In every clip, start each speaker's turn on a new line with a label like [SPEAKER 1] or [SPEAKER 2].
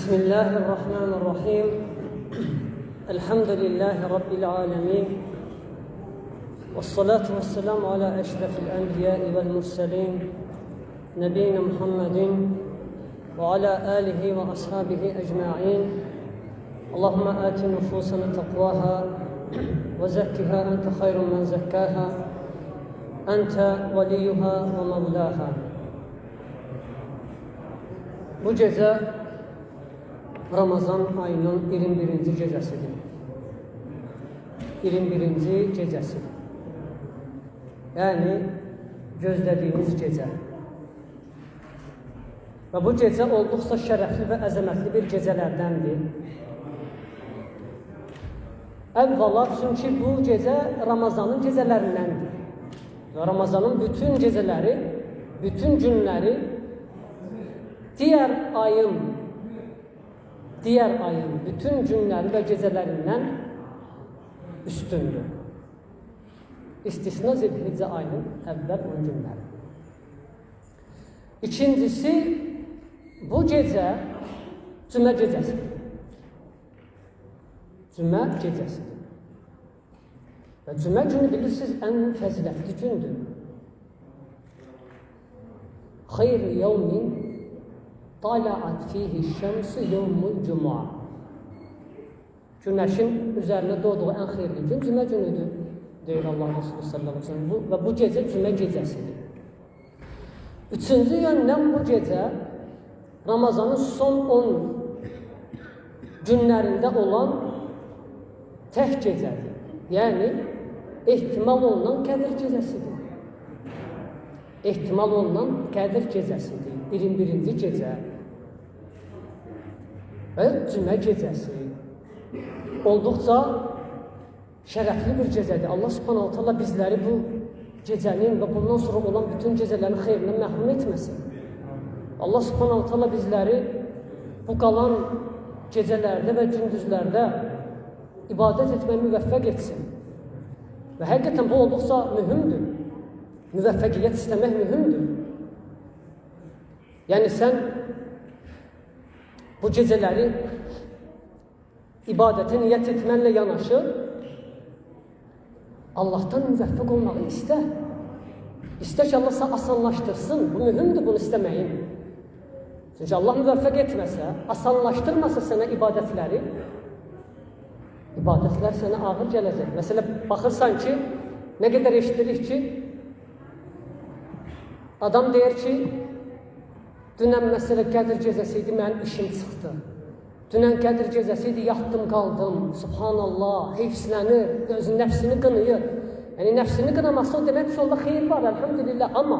[SPEAKER 1] بسم الله الرحمن الرحيم الحمد لله رب العالمين والصلاة والسلام على أشرف الأنبياء والمرسلين نبينا محمد وعلى آله وأصحابه أجمعين اللهم آت نفوسنا تقواها وزكها أنت خير من زكاها أنت وليها ومولاها. Bu gecə Ramazan ayının 21-ci gecəsidir. 21-ci gecəsidir. Yəni, gözlədiyimiz gecə. Və bu gecə olduqca şərəfli və əzəmətli bir gecələrdəndir. Əvvəla, çünki bu gecə Ramazanın gecələrindəndir. Və Ramazanın bütün gecələri, bütün günləri diğer ayın bütün günləri və gecələrindən üstündür. İstisna Zilhiccə ayının əvvəl 10 günləri. İkincisi, bu gecə cümə gecəsidir. Cümə gecəsidir. Və cümə günü bilirsiniz, ən fəzilətli gündür. Xeyr-i yevmin Tala'at fihi şemsu yevmul cuma. Güneşin üzerine doğduğu en hayırlı gün cümə günüdür. Deyir Allah Resulü sallallahu aleyhi ve sellem. Ve bu gece cümə gecəsidir. Üçüncü yönden bu gece Ramazanın son 10 günlerinde olan tek gecədir. Yani ehtimal olunan Qədir gecəsidir. Ehtimal olunan Qədir gecəsidir. 21-ci gecə və cümə gecəsi olduqca şərəfli bir gecədir. Allah subhanahu ta'ala bizləri bu gecənin və bundan sonra olan bütün gecələrin xeyrindən məhrum etməsin. Allah subhanahu ta'ala bizləri bu qalan gecələrdə və gündüzlərdə ibadət etməyə müvəffəq etsin. Və həqiqətən bu olduqca mühümdür. Müvəffəqiyyət istəmək mühümdür. Yani sen bu geceleri ibadete niyet etmenle yanaşı Allah'tan müvəffəq olmağı iste. İste ki Allah sana asanlaştırsın. Bu mühümdür, bunu istemeyin. Çünkü Allah müvəffəq etməsə, asanlaştırmasa sana ibadetleri, ibadetler sana ağır gelecek. Mesela bakırsan ki, ne kadar eşitirik ki, adam der ki, dünən məsələ Qədir gecəsiydi, mənim işim çıxdı. Dünən Qədir gecəsiydi, yatdım, qaldım. Subhanallah, heyfsilənir, özün nəfsini qınıyır. Yəni, nəfsini qınaması o demək ki, onda xeyir var, elhamdülillah. Amma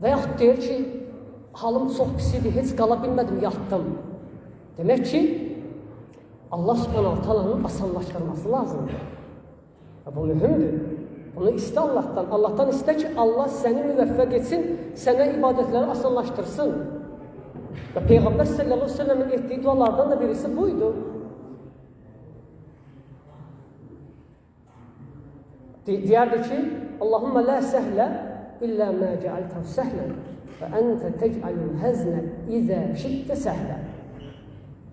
[SPEAKER 1] və yaxud deyir ki, halım çox pis idi, heç qala bilmədim, yatdım. Demək ki, Allah subhanahu ta'lanın asanlaşdırması lazımdır. Bu mühümdür. Bunu iste Allah'tan. Allah'tan iste ki Allah seni müvəffəq etsin, sənə ibadətləri asanlaştırsın. Və Peyğəmbər sallallahu aleyhi ve sellemin etdiyi dualardan da birisi buydu. Deyərdi ki, Allahümme la səhlə illa mə cealtəv səhlən və əntə tec'alul həznə izə şiddə səhlə.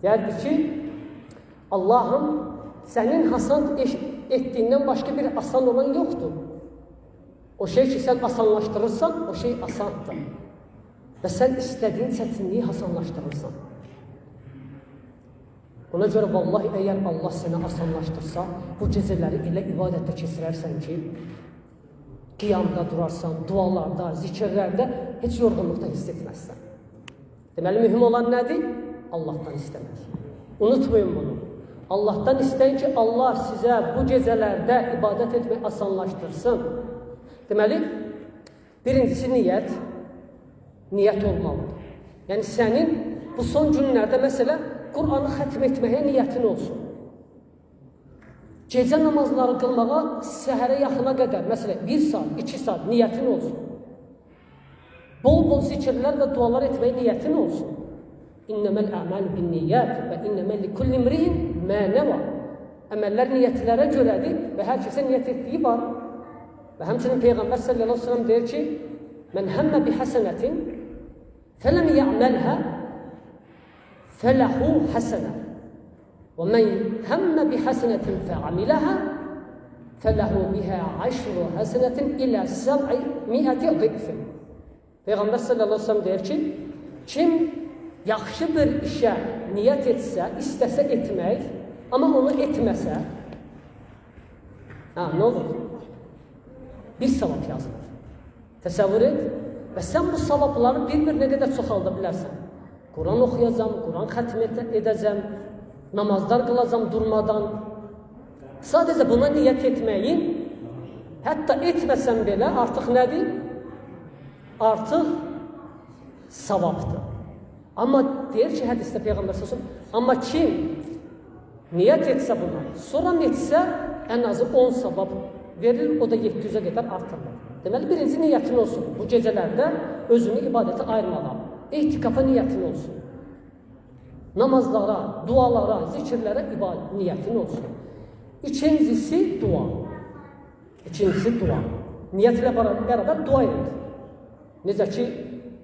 [SPEAKER 1] Deyərdi ki, Allah'ım sənin hasan ettiğinden başka bir asan olan yoktur. O şey ki sen asanlaştırırsan, o şey asandır. Ve sen istediğin çətinliyi hasanlaştırırsan. Ona göre vallahi eğer Allah seni asanlaştırsa, bu geceleri elə ibadətdə keçirərsən ki, qiyamda durarsan, dualarda, zikirlərdə heç yorğunluqda hiss etməzsən. Deməli, mühüm olan nədir? Allah'tan istemək. Unutmayın bunu. Allah'tan isteyin ki Allah size bu gecelerde ibadet etmeyi asanlaştırsın. Deməli, birincisi niyet. Niyet olmalıdır. Yani senin bu son günlerde mesela Kur'an'ı xətm etmeye niyetin olsun. Gece namazları kılmağa səhərə yaxına kadar mesela 1 saat, 2 saat niyetin olsun. Bol bol zikirler ve dualar etmeye niyetin olsun. İnnemel a'mal bin niyyat ve innemel likulli imri'in ma nawa. Əməllər niyyətlərə görədir və hər kəsin niyyət etdiyi var. Və həmçinin Peyğəmbər sallallahu aleyhi ve sellem deyir ki, "Men hamme bi hasenetin felem ya'malha فَلَهُ حَسَنَةٌ وَمَنْ هَمَّ بِحَسَنَةٍ فَعَمِلَهَا فَلَهُ بِهَا عَشْرُ حَسَنَةٍ إِلَى 700 ضِعْفٍ. Peyğəmbər sallallahu əleyhi və səlləm deyir ki, kim yaxşı bir işə niyyət etsə, istəsə etmək, amma onu etməsə, nə olur? Bir savab yazılır. Təsəvvür et və sən bu savabları bir-birinə qədər çoxalda bilərsən. Quran oxuyacam, Quran xətm edəcəm, namazlar qılacam durmadan. Sadəcə buna niyyət etməyin, hətta etməsən belə artıq nədir? Artıq savabdır. Amma deyir ki, hədisdə Peyğəmbər sallallahu əleyhi və səlləm, amma kim niyyət etsə buna, sonra etsə ən azı 10 savab verilir, o da 700-ə qədər artırılır. Deməli, birinci niyyətin olsun. Bu gecələrdə özünü ibadətə ayırmağa, ehtikafa niyyətin olsun. Namazlara, dualara, zikirlərə niyyətin olsun. İkincisi dua. Niyyətlə bərabər dua edir. Necə ki,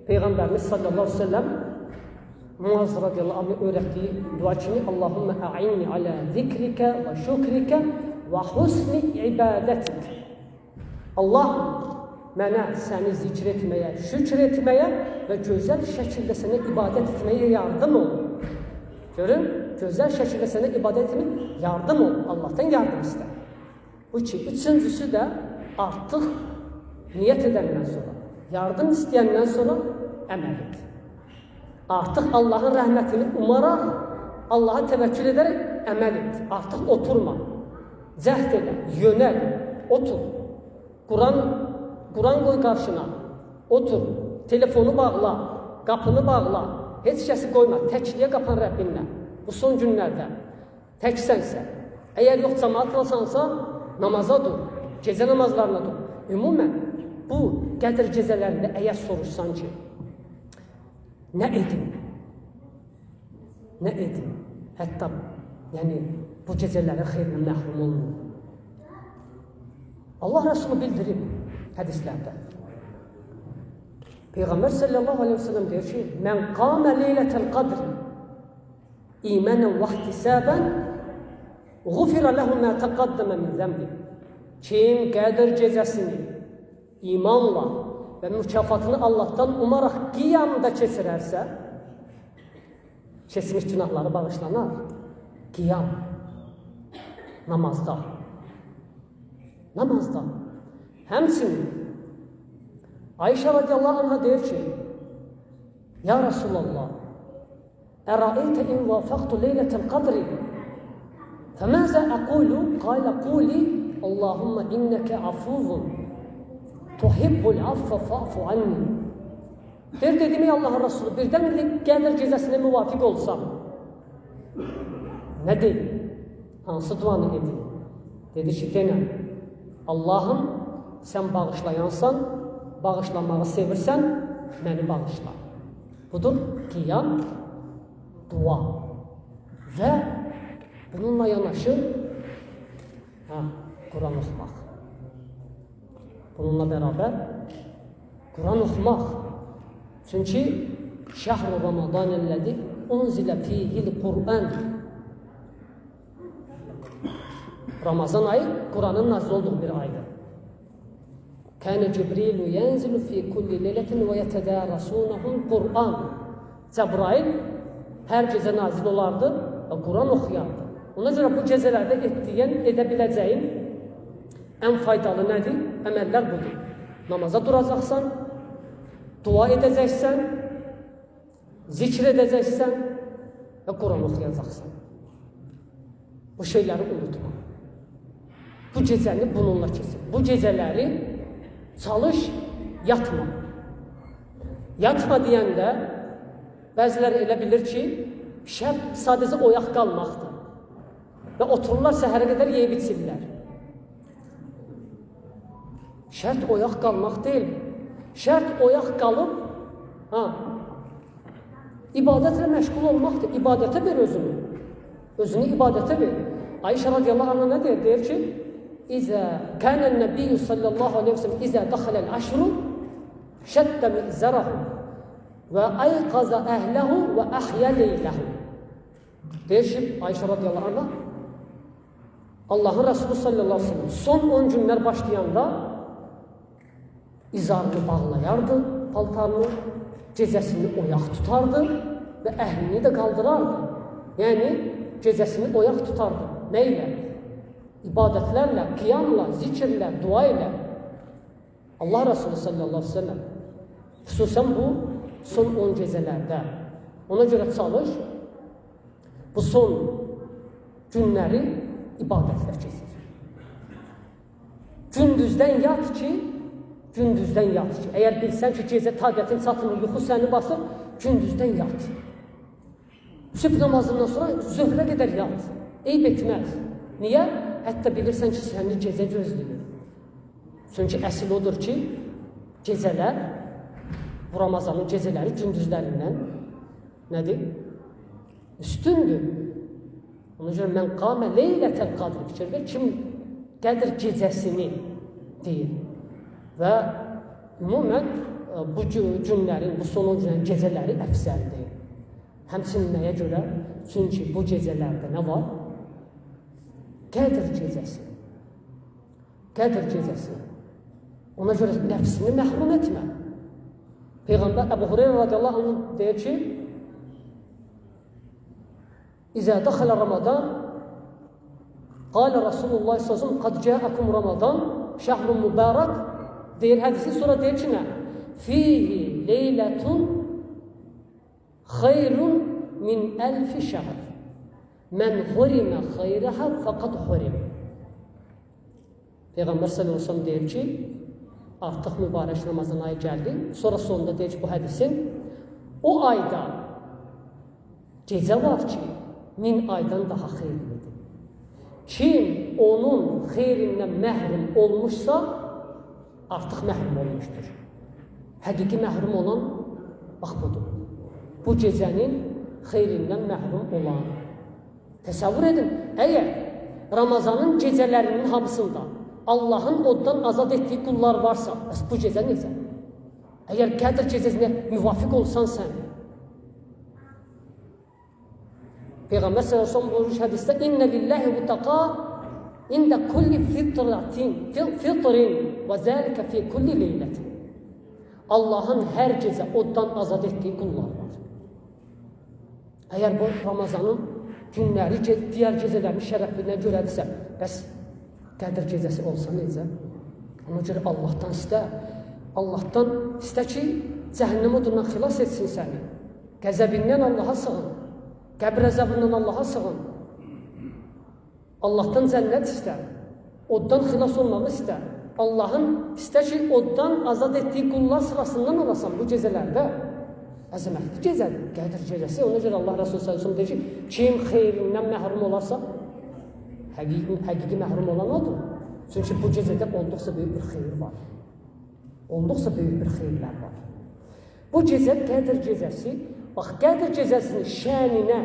[SPEAKER 1] Peyğəmbərimiz sallallahu əleyhi və səlləm Muaz radiyallahu anh öyrətdiyi dua kimi Allahümmə a'inni alə zikrikə və şükrikə və husni ibadətik. Allah mənə səni zikr etməyə, şükr etməyə və gözəl şəkildə sənə ibadət etməyə yardım ol. Görün, gözəl şəkildə sənə ibadət etməyə yardım ol. Allah'tan yardım istər. Bu ki, üçüncüsü də artıq niyyət edəndən sonra, yardım istəyəndən sonra əməl et. Artıq Allahın rəhmətini umaraq, Allaha təvəkkül edərək əməl et. Artıq oturma, cəhd elə, yönəl, otur. Quran qoy qarşına, otur, telefonu bağla, qapını bağla, heç kəsi qoyma, təkliyə qapan Rəbbinlə. Bu son günlərdə təksənsə, əgər yox cəmaatlasansa, namaza dur, gecə namazlarına dur. Ümumən, bu Qədr gecələrində əgər soruşsan ki, nə edin? Hətta bu gecələrin xeyrindən məhrum olunur. Allah Rəsulü bildirib hədislərdə. Peyğəmbər sallallahu aleyhi ve sellem deyir ki, mən qamə leylətəl qadr imanən və ihtisabənğufirə ləhu mə təqaddəmə min zəmbi. Kim Qədr gecəsini imanla və mükafatını Allah'tan umaraq qiyamda keçirərsə, keçmiş günahları bağışlanar. Qiyam, namazda. Həmçinin Ayşə radiyallahu anh'a deyir ki, Ya Resulallah, ərəeytə in vafaqtu leylətəl qadri fəməzə əqulu, qaylə quli Allahümmə innəkə afuvun tuhibbul affa fa'fu anni. Der dedim ey Allah'ın Resulü, birdən Qədr gecəsinə müvafiq olsam, nə deyim? Hansı duanı edin? Dedi ki, denəm, Allah'ım sən bağışlayansan, bağışlamağı sevirsən, məni bağışla. Budur qiyam, dua və bununla yanaşı Quran oxumaq. Bununla bərabər Quran oxumaq. Çünki şəhr-i Ramazanəl-ləzi unzilə fihil Qur'an. Ramazan ayı Quranın nazil olduğu bir aydır. Kənə Cibrilu yənzilu fi kulli leylətin və yətədərəsunəhum Qur'an. Cəbrail hər gecə nazil olardı və Quran oxuyardı. Ona görə bu gecələrdə edə biləcəyin ən faydalı nədir? Əməllər budur. Namaza duracaqsan, dua edəcəksən, zikr edəcəksən və Quran oxuyacaqsan. Bu şeyləri unutma. Bu gecəni bununla kesin. Bu gecələri çalış, yatma. Yatma deyəndə bəziləri elə bilir ki, şərt sadəcə oyaq qalmaqdır. Və otururlar səhərə qədər yeyib içirlər. Şərt oyaq qalmaq deyil. Şərt oyaq qalıb, ibadətlə məşğul olmaqdır. İbadətə ver özünü. Özünü ibadətə ver. Ayşə radiyallahu anh'a nə deyir? Deyir ki, kənən nəbiyyü sallallahu aleyhi ve sellem izə daxaləl əşru şəddə mi'zərəhu və ayqaza əhləhu və əhyə leyləhu. Deyir ki, Ayşə radiyallahu anh, Allahın Resulü sallallahu aleyhi ve sellem son 10 günlər başlayanda izarını bağlayardı, paltarını, gecəsini oyaq tutardı və əhlini də qaldırardı. Yəni, gecəsini oyaq tutardı. Nə ilə? İbadətlərlə, qiyamla, zikirlə, dua ilə. Allah Resulü sallallahu aleyhi ve sellem xüsusən bu son 10 gecələrdə ona görə çalış, bu son günləri ibadətlər keçir. Gündüzdən yat ki, əgər bilsən ki, gecə taqətin çatmır, yuxu səni basır, gündüzdən yat. Sübh namazından sonra zöhrə qədər yat. Eyb etməz. Niyə? Hətta bilirsən ki, səni gecə gözləyir. Çünki əsl odur ki, gecələr, bu Ramazanın gecələri gündüzlərindən nədir? Üstündür. Ona görə mən qamə leylətəl qadr fikirdə kim qədir gecəsini deyir. Və ümumən bu günlərin, bu son günlərin gecələri əfsəldir. Həmçinin nəyə görə? Çünki bu gecələrdə nə var? Qədir gecəsi. Qədir gecəsi. Ona görə nəfsini məhrum etmə. Peyğəmbər Əbu Hureyra radiyallahu anh deyir ki, İzə dəxələ Ramazan, qalə Rasulullah s.ə.v. Qad cəəkum Ramazan, şəhrun mübarək, deyir hədisi, sonra deyir ki, nə? Fihi leylətun xeyrun min əlfi şəhr. Mən hurimə xeyrəhə fəqad hurim. Peyğəmbər s.ə.v. deyir ki, artıq mübarək Ramazan ayı gəldi. Sonra sonunda deyir ki, bu hədisin, o ayda gecə var ki, 1000 aydan daha xeyirlidir. Kim onun xeyrindən məhrum olmuşsa, artıq məhrum olmuşdur. Həqiqi məhrum olan, bax budur. Bu gecənin xeyrindən məhrum olan. Təsəvvür edin, əgər Ramazanın gecələrinin hamısında Allahın oddan azad etdiyi qullar varsa, bəs bu gecə necə? Əgər Qədir gecəsinə müvafiq olsan sən, Peyğəmbər s.ə.v. buyurmuş hədisdə İnnə lillahi mutəqa ində kulli fitrin və zəlikə fi kulli leylətin. Allahın hər gecə oddan azad etdiyi qullar var. Əgər bu Ramazanın günləri, digər gecələrin şərəfinə görədirsə, bəs Qədir gecəsi olsa necə? Ona görə Allahdan istə. Allahdan istə ki, cəhənnəm odundan xilas etsin səni. Qəzəbindən Allaha sığın. Qəbir əzabından Allaha sığın. Allahdan cənnət istə. Oddan xilas olmağı istə. Allahın istə ki, oddan azad etdiyi qullar sırasından olasan bu gecələrdə. Əzəmətli gecədir, Qədir gecəsi. Ona görə Allah Resulü s.ə.v. deyir ki, kim xeyrindən məhrum olarsa, həqiqi məhrum olan odur. Çünki bu gecədə olduqca böyük bir xeyir var. Olduqca böyük bir xeyirlər var. Bu gecə Qədir gecəsi, bax, Qədir gecəsinin şəninə,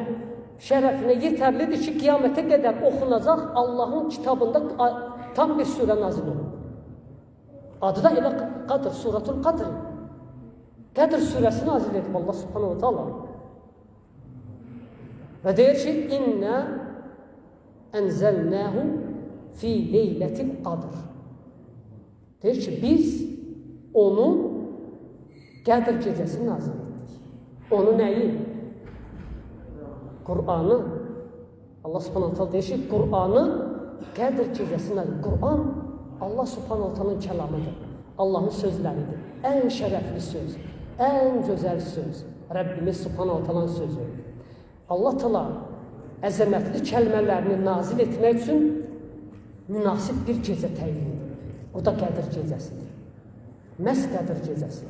[SPEAKER 1] şərəfinə yetərlidir ki, qiyamətə qədər oxunacaq Allahın kitabında tam bir surə nazil olur. Adı da elə Qadr, Suratul Qadr. Qədr surəsi nazil edib Allah subhanahu wa ta'ala. Və deyir ki, İnnə ənzəlnəhu fi leylətil qadr. Deyir ki, biz onu Qədr gecəsi nazil etdik. Onu nəyi? Qur'anı. Allah subhanahu wa ta'ala deyir ki, Qur'anı Qədr gecəsi nazil. Qur'an Allah subhanahu wa ta'ala'nın kəlamıdır. Allahın sözləridir. Ən şərəfli söz, ən gözəl söz. Rəbbimiz subhanahu wa ta'ala'nın sözü. Allah ta'ala əzəmətli kəlmələrini nazil etmək üçün münasib bir gecə təyin edir. O da Qədr gecəsidir. Məhz Qədr gecəsi.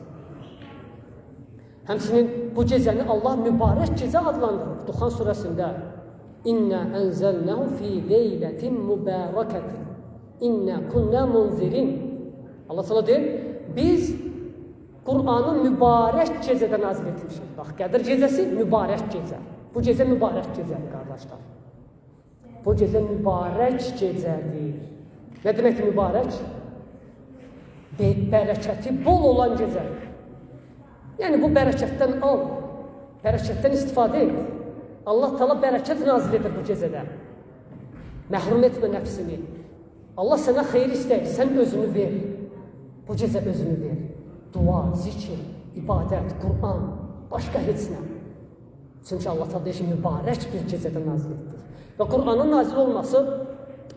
[SPEAKER 1] Həmçinin bu gecəni Allah mübarək gecə adlandırır. Duxan surəsində İnnə ənzəlnəhu fi leylətin mübarəkətin İnnə kunnə munzirin. Allah sana deyir, biz Qur'anı mübarək gecədə nazil etmişik. Bax, Qədr gecəsi mübarək gecə. Bu gecə mübarək gecədir, qardaşlar. Bu gecə mübarək gecədir. Nə demək ki, mübarək? Bərəkəti bol olan gecədir. Yəni, bu bərəkətdən al, bərəkətdən istifadə et. Allah Teala bərəkət nazil edir bu gecədə. Məhrum etmə nəfsini. Allah sənə xeyir istəyir, sən özünü ver. Bu gecə özünü ver. Dua, zikir, ibadət, Qur'an, başqa heç nə. Çünki Allah Teala deyir ki, mübarək bir gecədə nazil etdir. Və Qur'anın nazil olması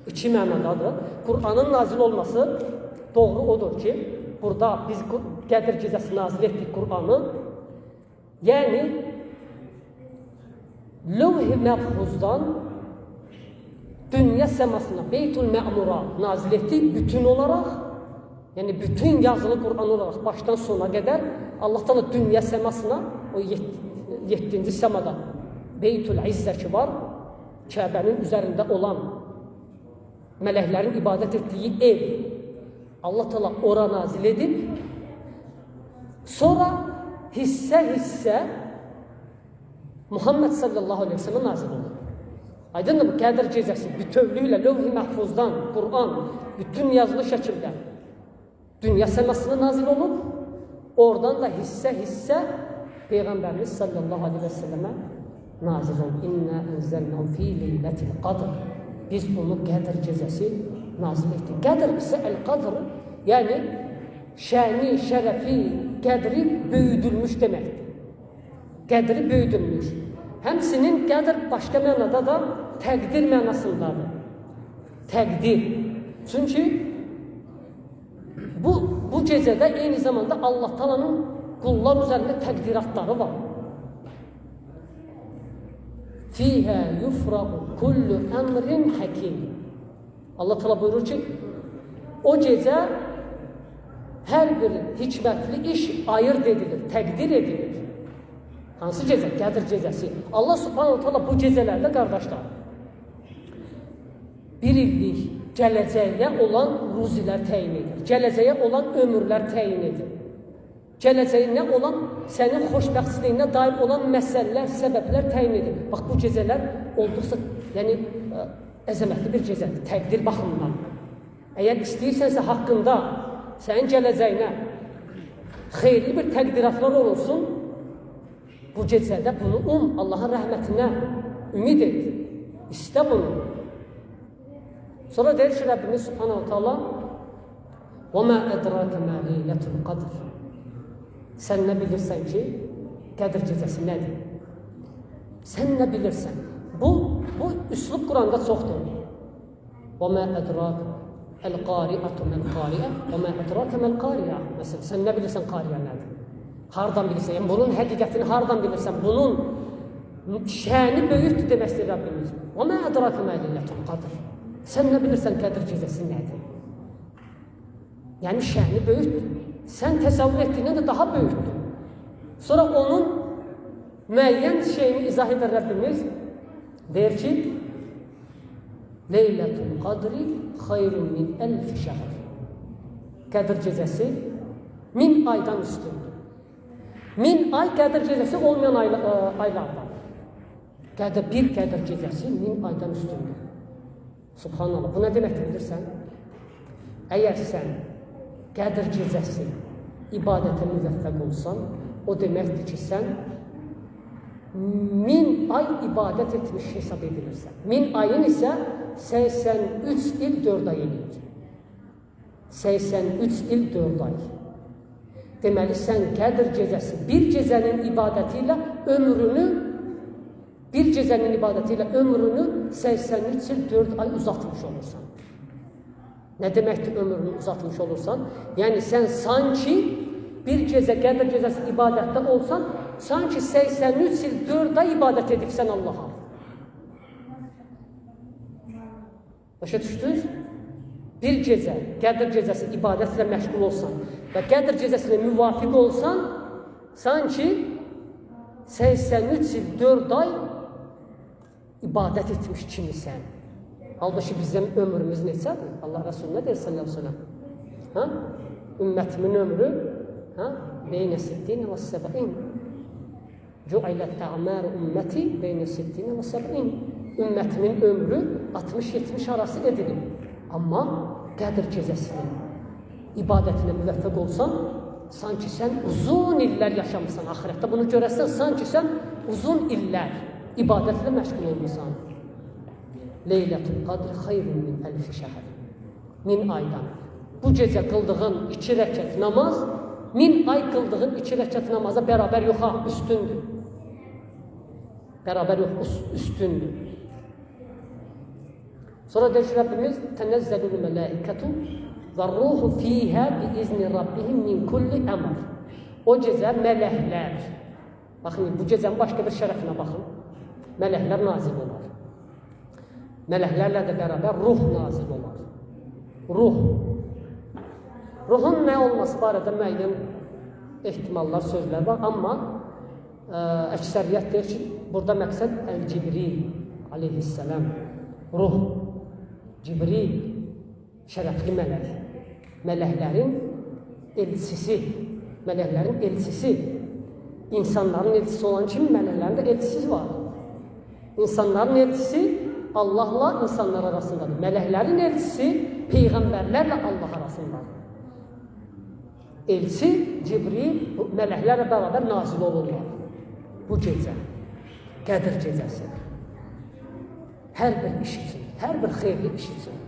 [SPEAKER 1] iki mənadadır. Qur'anın nazil olması doğru odur ki, burada biz Qədir gecəsi nazil etdik Qur'anı. Yəni, Lövh-i Məhfuzdan dünya səmasına, Beytul Mə'mura nazil etdik bütün olaraq. Yəni, bütün yazılı Qur'an olaraq başdan sona qədər Allah Teala dünya səmasına, o 7-ci səmada Beytul İzzə ki var, Kəbənin üzərində olan mələklərin ibadət etdiyi ev, Allah Teala ora nazil edib, sonra hissə Muhammed sallallahu aleyhi ve sellem nazil olur. Aydındır mı? Qədir gecəsi bütövlüylə Lövh-i Məhfuzdan Qur'an bütün yazılı şəkildə dünya səmasına nazil olub, oradan da hissə Peyğəmbərimiz sallallahu aleyhi ve sellemə nazil olub. İnnə ənzəlnəhu fī leylətil qadr. Biz bunu Qədir gecəsi nazil etdik. Qədir isə əl-qadr, yəni şəni, şərəfi, qədri böyüdülmüş deməkdir. Qədri böyüdülmüş. Həmsinin qədr başqa mənada da təqdir mənasındadır. Təqdir. Çünki bu gecədə eyni zamanda Allah Taala'nın qullar üzərində təqdiratları var. Fīhə yufraqu kullu əmrin həkim. Allah Teala buyurur ki, o gecə hər bir hikmətli iş ayırt edilir, təqdir edilir. Hansı gecə? Qədir gecəsi. Allah Subhanahu Teala bu gecələrdə, qardaşlar, bir illik gələcəyə olan ruzilər təyin edir. Gələcəyə olan ömürlər təyin edir. Gələcəyinə olan, sənin xoşbəxtliyinə dair olan məsələlər, səbəblər təyin edir. Bax, bu gecələr olduqsa, yəni, əzəmətli bir gecədir, təqdir baxımından. Əgər istəyirsənsə haqqında sənin gələcəyinə xeyirli bir təqdiratlar olursun, bu gecədə bunu Allahın rəhmətinə ümid et, istə bunu. Sonra deyir ki, Rəbbimiz Subhanahu Teala وَمَا أَدْرَاكَ مَا لَيْلَةُ الْقَدْرِ. Sən nə bilirsən ki, Qədir gecəsi nədir? Sən nə bilirsən? Bu üslub Quranda çoxdur. وَمَا أَدْرَاكَ الْقَارِئَةُ مَنْ قَارِئَ وَمَا أَدْرَاكَ مَنْ قَارِئَ. Məsələn, sən nə bilirsən qariyə nədir? Hardan bilirsən? Yəni, bunun həqiqətini hardan bilirsən? Bunun şəni böyükdür deməkdir Rəbbimiz. وَمَا أَدْرَاكَ مَا لَيْلَةُ الْقَدْرِ. Sən nə bilirsən Qədir gecəsi nədir? Yəni, şəni böyükdür. Sən təsəvvür etdiyindən də daha böyükdür. Sonra onun müəyyən şeyini izah edir Rəbbimiz. Deyir ki, Leylətul qadri xayrun min əlfi şəhr. Qədir gecəsi 1000 aydan üstündür. 1000 ay Qədir gecəsi olmayan aylardan. Bir Qədir gecəsi 1000 aydan üstündür. Subhanallah, bu nə deməkdir bilirsən? Əgər sən Qədir gecəsi ibadətə müvəffəq olsan, o deməkdir ki, sən 1000 ay ibadət etmiş hesab edilirsən. 1000 ayın isə 83 il 4 ay edir. 83 il 4 ay. Deməli, sən Qədir gecəsi bir gecənin ibadəti ilə ömrünü 83 il 4 ay uzatmış olursan. Nə deməkdir ömrünü uzatmış olursan? Yəni, sən sanki bir gecə, Qədir gecəsi ibadətdə olsan, sanki 83 il 4 ay ibadət edibsən Allaha. Başa düşdünüz? Bir gecə, Qədir gecəsi ibadətlə məşğul olsan və Qədir gecəsinə müvafiq olsan, sanki 83 il 4 ay ibadət etmiş kimisən. Halbuki bizim ömrümüz neçədir? Allah Resulüne deyir sallallahu aleyhi ve sellem. Ümmetimin ömrü beyne sittin ve seb'in. Cu'ilet a'mar ümmeti beyne sittin ve seb'in. Ümmetimin ömrü 60-70 arası edilib. Amma Qədir gecəsinin ibadətinə müvəffəq olsan, sanki sən uzun illər yaşamısan ahirətdə. Bunu görəsən, sanki sən uzun illər ibadətlə məşğul olmasan. Leylətul qadr xeyrun min əlfi şəhr. 1000 aydan. Bu gecə qıldığın 2 rəkət namaz 1000 ay qıldığın 2 rəkət namaza bərabər yox, üstündür. Bərabər yox, üstündür. Sonra deyir ki, Rəbbimiz tənəzzəlül mələikətu və ruhu fiyhə bi-izni Rabbihim min kulli əmr. O gecə mələklər, baxın, bu gecənin başqa bir şərəfinə baxın, mələklər nazil olar. Mələklərlə də bərabər ruh nazil olar. Ruh. Ruhun nə olması barədə müəyyən ehtimallar, sözlər var, amma əksəriyyət deyir ki, burada məqsəd Əl-Cibril aleyhissalam. Ruh, Cibril, şərəfli mələk, mələklərin elçisi, insanların elçisi olan kimi mələklərin də elçisi var. İnsanların elçisi Allahla insanlar arasındadır. Mələklərin elçisi peyğəmbərlərlə Allah arasındadır. Elçi, Cibril, mələklərlə bərabər nazil olurlar. Bu gecə, Qədir gecəsi. Hər bir iş üçün, hər bir xeyirli iş üçün.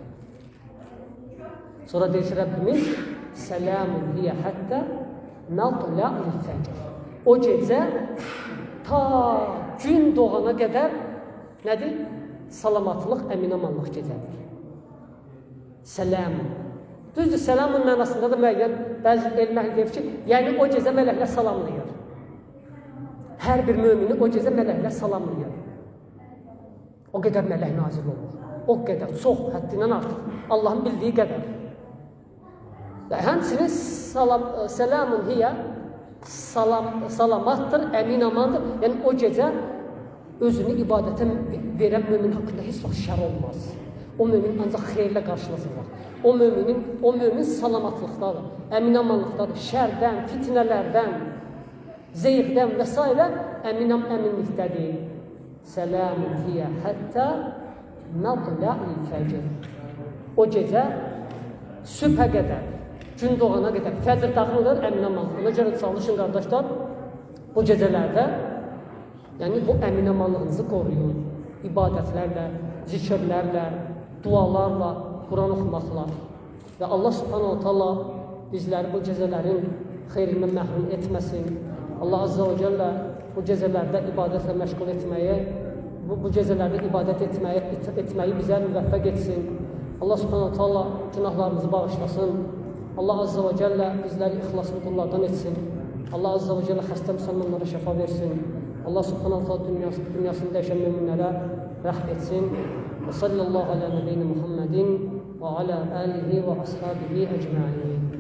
[SPEAKER 1] Sonra deyir ki, Rəbbimiz Sələmun hiyə həttə mətla'il fəcr. O gecə ta gün doğana qədər nədir? Salamatlıq, əminamanlıq gecədir. Sələmun. Düzdür, sələmun mənasında da müəyyən bəzi elm əhli deyir ki, yəni o gecə mələklər salamlayır. Hər bir mümini o gecə mələklər salamlayır. O qədər mələk nazil olur. O qədər, çox, həddindən artıq. Allahın bildiyi qədər. Və həmçinin sələmun hiyə salamatdır, əmin amandır. Yəni o gecə özünü ibadətə verən mömin haqqında heç vaxt şər olmaz. O mömin ancaq xeyirlə qarşılasınlar. O mömin salamatlıqdadır, əmin amanlıqdadır. Şərdən, fitnələrdən, zeyğdən və s. əminlikdədir. Sələmun hiyə həttə mətla'il fəcr. O gecə sübhə qədər, gün doğana qədər, fəcr daxil olur, əmin amanlıq. Ona görə çalışın, qardaşlar, bu gecələrdə yəni bu əmin amanlığınızı qoruyun. İbadətlərlə, zikirlərlə, dualarla, Quran oxumaqla. Və Allah subhanahu ta'ala bizləri bu gecələrin xeyrindən məhrum etməsin. Allah azza və cəllə bu gecələrdə ibadətlə məşğul etməyi, bu gecələrdə ibadət etməyi bizə müvəffəq etsin. Allah subhanahu ta'ala günahlarımızı bağışlasın. Allah azza və cəllə bizləri ixlaslı qullardan etsin. Allah azza və cəllə xəstə müsəlmanlara şəfa versin. Allah subhanahu ta'ala dünyasını dəyişən müminlərə rəhm etsin. Və sallallahu alə nəbiyyina Muhammedin və alə alihi və ashabihi əcmain.